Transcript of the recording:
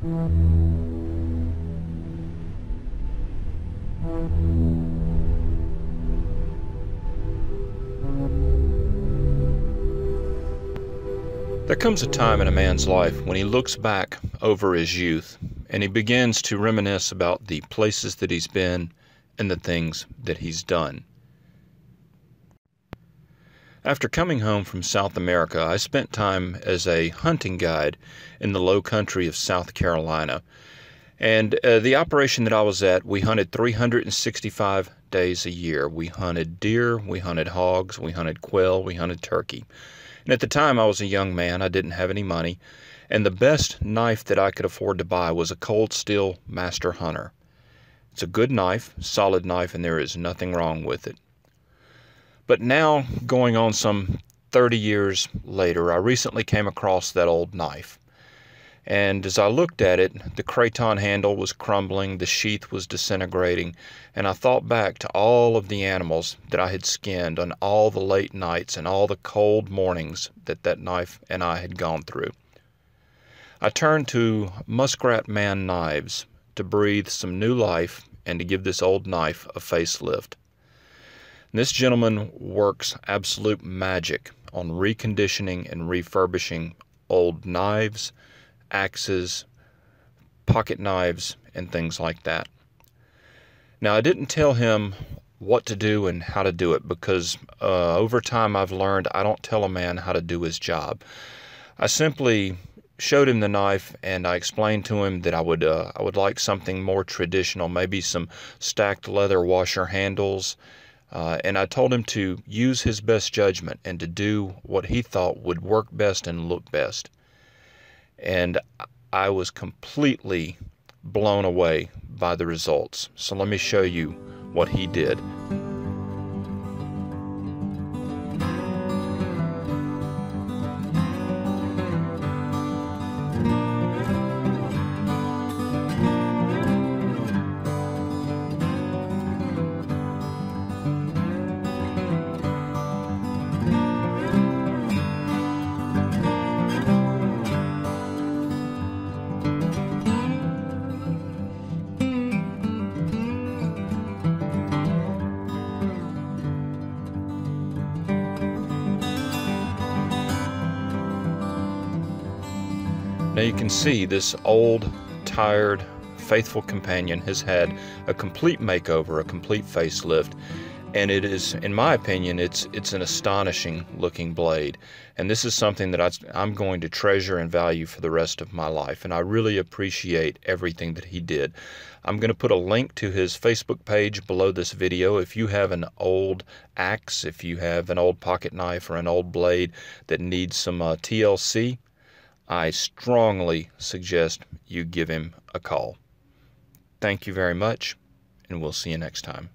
There comes a time in a man's life when he looks back over his youth and he begins to reminisce about the places that he's been and the things that he's done. After coming home from South America, I spent time as a hunting guide in the low country of South Carolina. And the operation that I was at, we hunted 365 days a year. We hunted deer, we hunted hogs, we hunted quail, we hunted turkey. And at the time I was a young man, I didn't have any money, and the best knife that I could afford to buy was a Cold Steel Master Hunter. It's a good knife, solid knife, and there is nothing wrong with it. But now, going on some 30 years later, I recently came across that old knife. And as I looked at it, the craton handle was crumbling, the sheath was disintegrating, and I thought back to all of the animals that I had skinned on all the late nights and all the cold mornings that knife and I had gone through. I turned to Muskrat Man Knives to breathe some new life and to give this old knife a facelift. And this gentleman works absolute magic on reconditioning and refurbishing old knives, axes, pocket knives, and things like that. Now, I didn't tell him what to do and how to do it because over time I've learned I don't tell a man how to do his job. I simply showed him the knife and I explained to him that I would like something more traditional, maybe some stacked leather washer handles, and I told him to use his best judgment and to do what he thought would work best and look best. And I was completely blown away by the results. So let me show you what he did. Now you can see this old, tired, faithful companion has had a complete makeover, a complete facelift, and it is, in my opinion, it's an astonishing looking blade. And this is something that I'm going to treasure and value for the rest of my life, and I really appreciate everything that he did. I'm going to put a link to his Facebook page below this video. If you have an old axe, if you have an old pocket knife or an old blade that needs some TLC, I strongly suggest you give him a call. Thank you very much, and we'll see you next time.